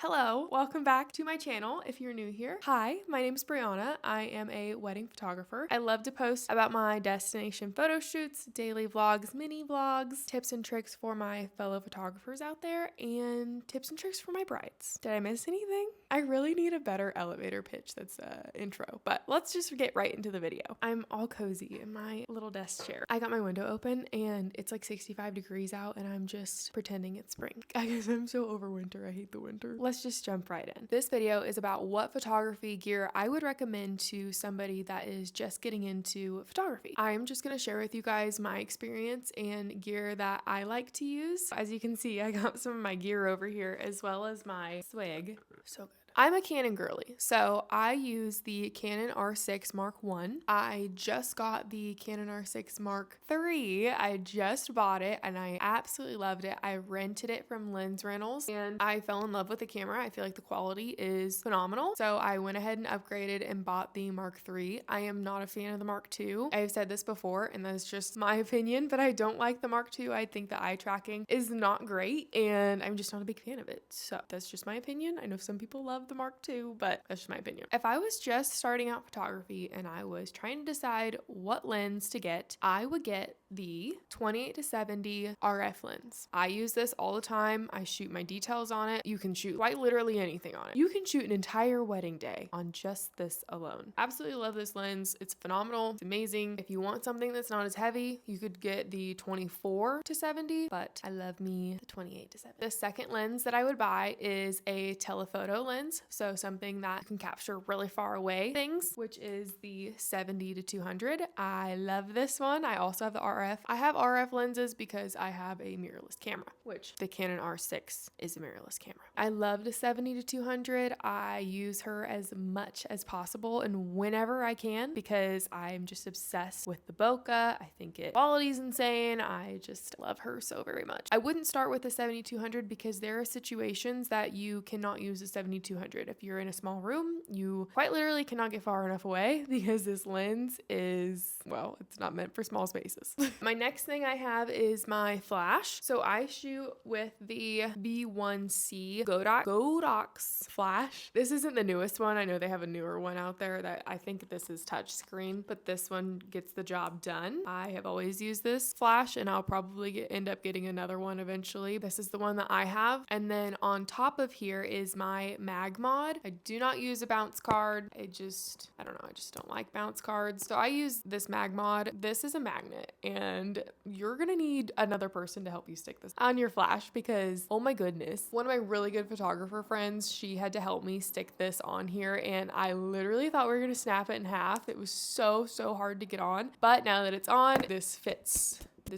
Hello, welcome back to my channel if you're new here. Hi, my name is Brianna. I am a wedding photographer. I love to post about my destination photo shoots, daily vlogs, mini vlogs, tips and tricks for my fellow photographers out there, and tips and tricks for my brides. Did I miss anything? I really need a better elevator pitch that's intro, but let's just get right into the video. I'm all cozy in my little desk chair. I got my window open and it's like 65 degrees out and I'm just pretending it's spring. I guess I'm so over winter. I hate the winter. Let's just jump right in. This video is about what photography gear I would recommend to somebody that is just getting into photography. I'm just going to share with you guys my experience and gear that I like to use. As you can see, I got some of my gear over here as well as my swag. So good. I'm a Canon girly, so I use the Canon R6 Mark I. I just got the Canon R6 Mark III. I just bought it and I absolutely loved it. I rented it from Lens Rentals and I fell in love with the camera. I feel like the quality is phenomenal. So I went ahead and upgraded and bought the Mark III. I am not a fan of the Mark II. I've said this before and that's just my opinion, but I don't like the Mark II. I think the eye tracking is not great and I'm just not a big fan of it. So that's just my opinion. I know some people love the Mark II, but that's just my opinion. If I was just starting out photography and I was trying to decide what lens to get, I would get the 28-70 RF lens. I use this all the time. I shoot my details on it. You can shoot quite literally anything on it. You can shoot an entire wedding day on just this alone. Absolutely love this lens. It's phenomenal. It's amazing. If you want something that's not as heavy, you could get the 24-70, but I love me the 28-70. The second lens that I would buy is a telephoto lens. So something that can capture really far away things, which is the 70-200. I love this one. I also have the RF. I have RF lenses because I have a mirrorless camera, which the Canon R6 is a mirrorless camera. I love the 70-200. I use her as much as possible and whenever I can because I'm just obsessed with the bokeh. I think it quality is insane. I just love her so very much. I wouldn't start with the 70-200 because there are situations that you cannot use the 70-200. If you're in a small room, you quite literally cannot get far enough away because this lens is, well, it's not meant for small spaces. My next thing I have is my flash. So I shoot with the B1C Godox flash. This isn't the newest one. I know they have a newer one out there that I think this is touchscreen, but this one gets the job done. I have always used this flash and I'll probably end up getting another one eventually. This is the one that I have. And then on top of here is my mag mod. I do not use a bounce card. I just don't like bounce cards. So I use this mag mod. This is a magnet and you're gonna need another person to help you stick this on your flash because, oh my goodness, one of my really good photographer friends, she had to help me stick this on here and I literally thought we were gonna snap it in half. It was so hard to get on, but now that it's on, this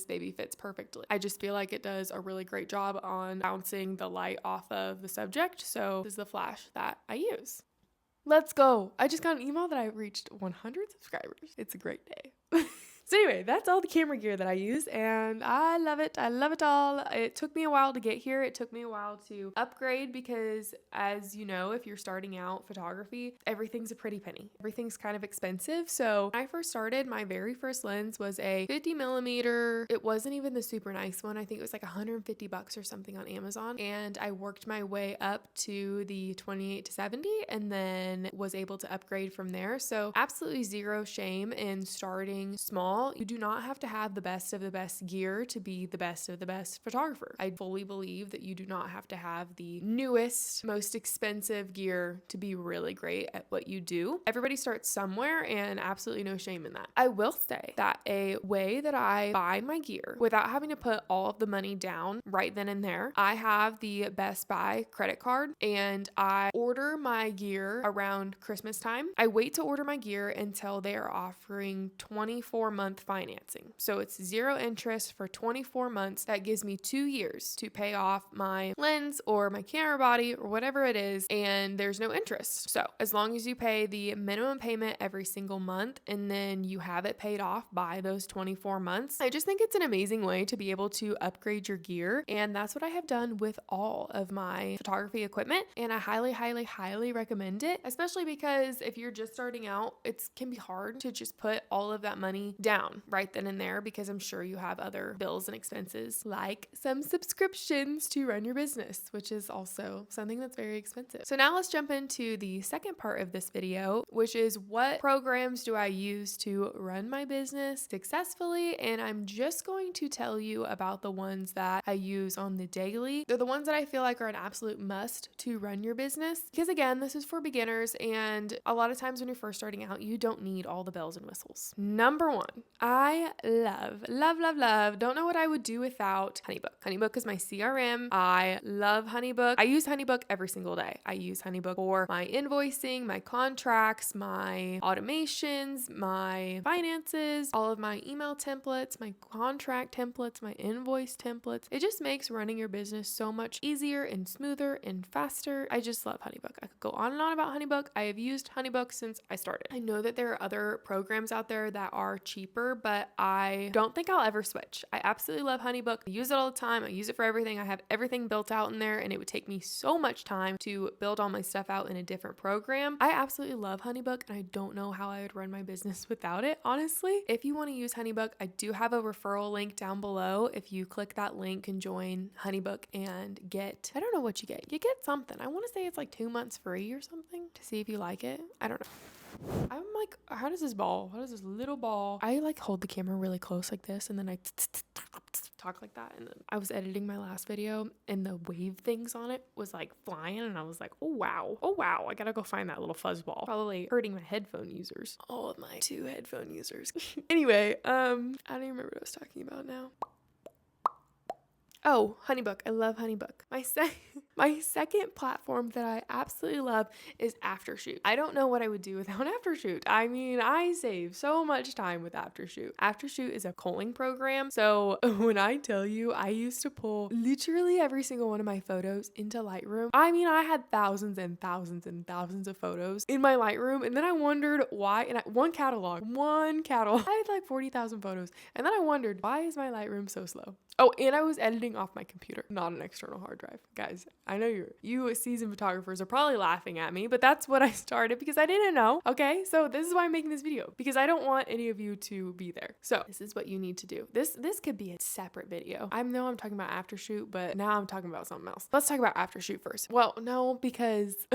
baby fits perfectly. I just feel like it does a really great job on bouncing the light off of the subject. So this is the flash that I use. Let's go. I just got an email that I reached 100 subscribers. It's a great day. So anyway, that's all the camera gear that I use and I love it. I love it all. It took me a while to get here. It took me a while to upgrade because as you know, if you're starting out photography, everything's a pretty penny. Everything's kind of expensive. So when I first started, my very first lens was a 50mm. It wasn't even the super nice one. I think it was like $150 or something on Amazon. And I worked my way up to the 28-70 and then was able to upgrade from there. So absolutely zero shame in starting small. You do not have to have the best of the best gear to be the best of the best photographer. I fully believe that you do not have to have the newest, most expensive gear to be really great at what you do. Everybody starts somewhere and absolutely no shame in that. I will say that a way that I buy my gear without having to put all of the money down right then and there, I have the Best Buy credit card and I order my gear around Christmas time. I wait to order my gear until they are offering 24-month financing. So it's zero interest for 24 months. That gives me 2 years to pay off my lens or my camera body or whatever it is, and there's no interest. So as long as you pay the minimum payment every single month and then you have it paid off by those 24 months, I just think it's an amazing way to be able to upgrade your gear. And that's what I have done with all of my photography equipment. And I highly recommend it, especially because if you're just starting out, it can be hard to just put all of that money down down right then and there because I'm sure you have other bills and expenses like some subscriptions to run your business, which is also something that's very expensive. So now let's jump into the second part of this video, which is what programs do I use to run my business successfully? And I'm just going to tell you about the ones that I use on the daily. They're the ones that I feel like are an absolute must to run your business because again, this is for beginners and a lot of times when you're first starting out, you don't need all the bells and whistles. Number one, I love, don't know what I would do without HoneyBook. HoneyBook is my CRM. I love HoneyBook. I use HoneyBook every single day. I use HoneyBook for my invoicing, my contracts, my automations, my finances, all of my email templates, my contract templates, my invoice templates. It just makes running your business so much easier and smoother and faster. I just love HoneyBook. I could go on and on about HoneyBook. I have used HoneyBook since I started. I know that there are other programs out there that are cheaper, but I don't think I'll ever switch. I absolutely love HoneyBook. I use it all the time. I use it for everything. I have everything built out in there, and it would take me so much time to build all my stuff out in a different program. I absolutely love HoneyBook, and I don't know how I would run my business without it, honestly. If you want to use HoneyBook, I do have a referral link down below. If you click that link and join HoneyBook and get, I don't know what you get. You get something. I want to say it's like 2 months free or something to see if you like it. I don't know. I'm like, how does this little ball? I like hold the camera really close like this and then I talk like that. And then I was editing my last video and the wave things on it was like flying and I was like, oh wow, I gotta go find that little fuzz ball. Probably hurting my headphone users. All of my 2 headphone users. Anyway, I don't even remember what I was talking about now. Oh, HoneyBook. I love HoneyBook. My second platform that I absolutely love is Aftershoot. I don't know what I would do without Aftershoot. I mean, I save so much time with Aftershoot. Aftershoot is a culling program. So when I tell you, I used to pull literally every single one of my photos into Lightroom. I mean, I had thousands and thousands and thousands of photos in my Lightroom. And then I wondered why, and one catalog, I had like 40,000 photos. And then I wondered, why is my Lightroom so slow? Oh, and I was editing off my computer, not an external hard drive. Guys, I know you seasoned photographers are probably laughing at me, but that's what I started because I didn't know. Okay, so this is why I'm making this video because I don't want any of you to be there. So this is what you need to do. This could be a separate video. I know I'm talking about Aftershoot, but now I'm talking about something else. Let's talk about Aftershoot first. Well, no, because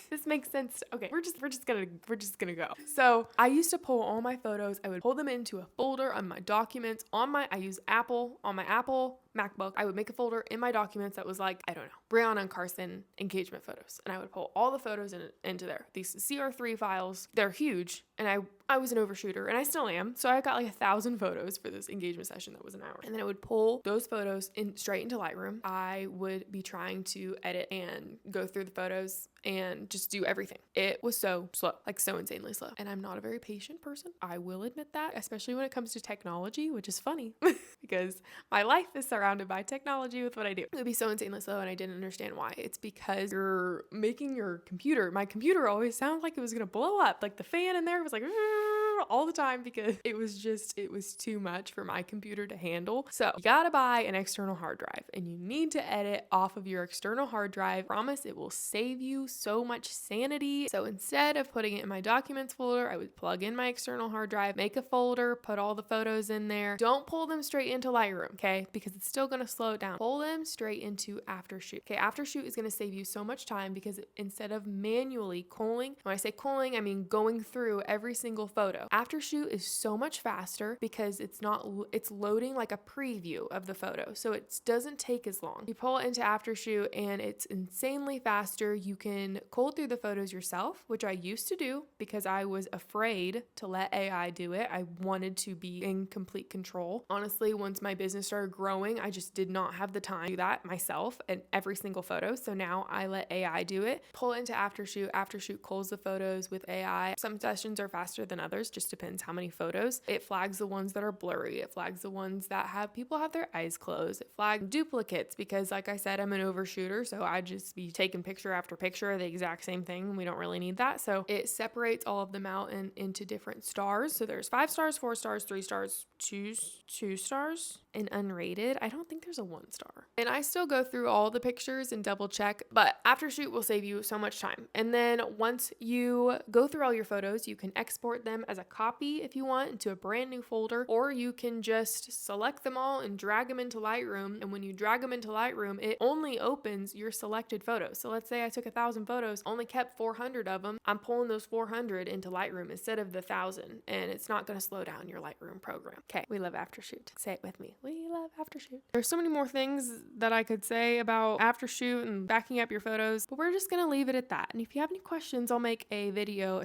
this makes sense. Okay, we're just gonna go. So I used to pull all my photos. I would pull them into a folder on my documents I use Apple on my Apple MacBook. I would make a folder in my documents that was like, I don't know, Brianna and Carson engagement photos. And I would pull all the photos into there. These CR3 files, they're huge. And I was an overshooter and I still am. So I got like 1,000 photos for this engagement session that was an hour. And then I would pull those photos straight into Lightroom. I would be trying to edit and go through the photos and just do everything. It was so slow, like so insanely slow. And I'm not a very patient person. I will admit that, especially when it comes to technology, which is funny because my life is surrounded by technology with what I do. It would be so insanely slow and I didn't understand why. It's because you're making my computer always sounds like it was going to blow up. Like the fan in there was like all the time because it was too much for my computer to handle. So you gotta buy an external hard drive and you need to edit off of your external hard drive. Promise it will save you so much sanity. So instead of putting it in my documents folder, I would plug in my external hard drive, make a folder, put all the photos in there. Don't pull them straight into Lightroom, okay? Because it's still gonna slow it down. Pull them straight into Aftershoot. Okay, Aftershoot is gonna save you so much time because instead of manually culling, when I say culling, I mean going through every single photo. Aftershoot is so much faster because it's loading like a preview of the photo. So it doesn't take as long. You pull it into Aftershoot and it's insanely faster. You can cull through the photos yourself, which I used to do because I was afraid to let AI do it. I wanted to be in complete control. Honestly, once my business started growing, I just did not have the time to do that myself in every single photo. So now I let AI do it. Pull it into Aftershoot. Aftershoot culls the photos with AI. Some sessions are faster than others, just depends how many photos. It flags the ones that are blurry. It flags the ones that have people have their eyes closed. It flags duplicates because like I said, I'm an overshooter. So I'd just be taking picture after picture of the exact same thing. We don't really need that. So it separates all of them out into different stars. So there's 5 stars, 4 stars, 3 stars, 2 stars, and unrated. I don't think there's a 1 star. And I still go through all the pictures and double check, but Aftershoot will save you so much time. And then once you go through all your photos, you can export them as a copy if you want into a brand new folder, or you can just select them all and drag them into Lightroom. And when you drag them into Lightroom, it only opens your selected photos. So let's say I took 1,000 photos, only kept 400 of them. I'm pulling those 400 into Lightroom instead of the 1,000, and it's not going to slow down your Lightroom program. Okay, we love Aftershoot. Say it with me. We love Aftershoot. There's so many more things that I could say about Aftershoot and backing up your photos, but we're just going to leave it at that. And if you have any questions, I'll make a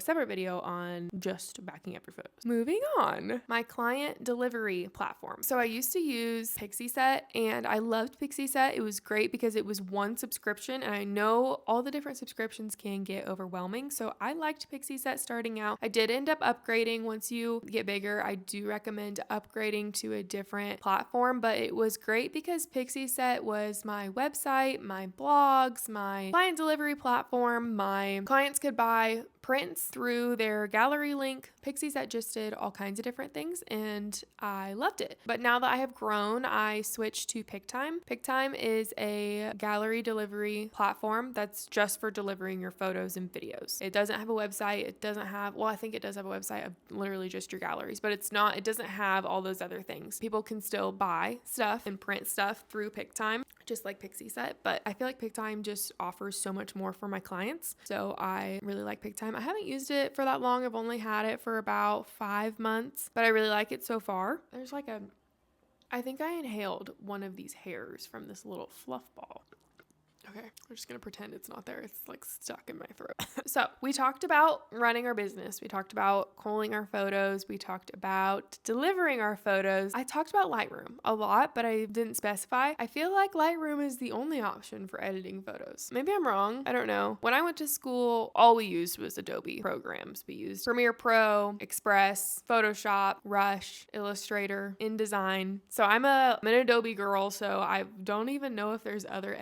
separate video on just backing up your photos. Moving on, my client delivery platform. So I used to use Pixieset, and I loved Pixieset. It was great because it was one subscription, and I know all the different subscriptions can get overwhelming. So I liked Pixieset starting out. I did end up upgrading. Once you get bigger, I do recommend upgrading to a different platform, but it was great because Pixieset was my website, my blogs, my client delivery platform. My clients could buy prints through their gallery link. Pixieset just did all kinds of different things, and I loved it. But now that I have grown, I switched to pic-time. pic-time is a gallery delivery platform that's just for delivering your photos and videos. It doesn't have a website. It doesn't have, well, I think it does have a website of literally just your galleries, but it doesn't have all those other things. People can still buy stuff and print stuff through pic-time, just like Pixieset, but I feel like pic-time just offers so much more for my clients. So I really like pic-time. I haven't used it for that long. I've only had it for about 5 months, but I really like it so far. There's like I think I inhaled one of these hairs from this little fluff ball. Okay, we're just gonna pretend it's not there. It's like stuck in my throat. So we talked about running our business. We talked about culling our photos. We talked about delivering our photos. I talked about Lightroom a lot, but I didn't specify. I feel like Lightroom is the only option for editing photos. Maybe I'm wrong. I don't know. When I went to school, all we used was Adobe programs. We used Premiere Pro, Express, Photoshop, Rush, Illustrator, InDesign. So I'm an Adobe girl, so I don't even know if there's other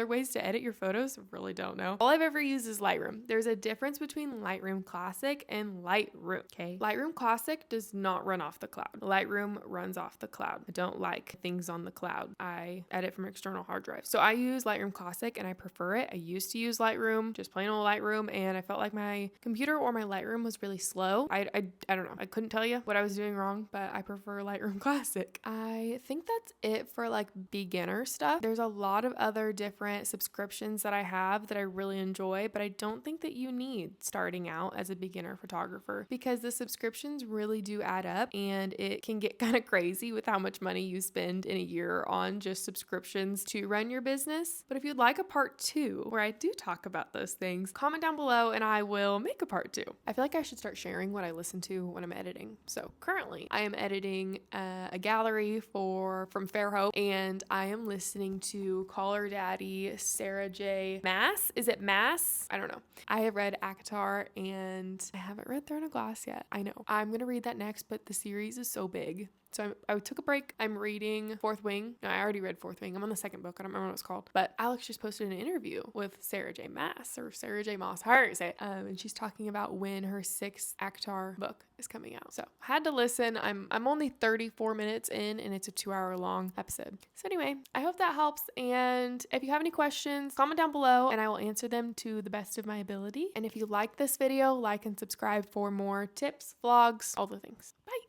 ways to edit your photos. I really don't know. All I've ever used is Lightroom. There's a difference between Lightroom Classic and Lightroom, okay? Lightroom Classic does not run off the cloud. Lightroom runs off the cloud. I don't like things on the cloud. I edit from external hard drives. So I use Lightroom Classic and I prefer it. I used to use Lightroom, just plain old Lightroom, and I felt like my computer or my Lightroom was really slow. I don't know. I couldn't tell you what I was doing wrong, but I prefer Lightroom Classic. I think that's it for like beginner stuff. There's a lot of other different subscriptions that I have that I really enjoy, but I don't think that you need starting out as a beginner photographer because the subscriptions really do add up, and it can get kind of crazy with how much money you spend in a year on just subscriptions to run your business. But if you'd like a part 2 where I do talk about those things, comment down below and I will make a part 2. I feel like I should start sharing what I listen to when I'm editing. So currently I am editing a gallery from Fairhope, and I am listening to Call Her Daddy, Sarah J. Maas. Is it Maas? I don't know. I have read ACOTAR and I haven't read Throne of Glass yet. I know. I'm going to read that next, but the series is so big. So I took a break. I'm reading Fourth Wing. No, I already read Fourth Wing. I'm on the second book. I don't remember what it's called. But Alex just posted an interview with Sarah J. Maas or Sarah J. Moss. However you say it. And she's talking about when her 6th ACOTAR book is coming out. So I had to listen. I'm only 34 minutes in, and it's a 2-hour long episode. So anyway, I hope that helps. And if you have any questions, comment down below and I will answer them to the best of my ability. And if you like this video, like and subscribe for more tips, vlogs, all the things. Bye.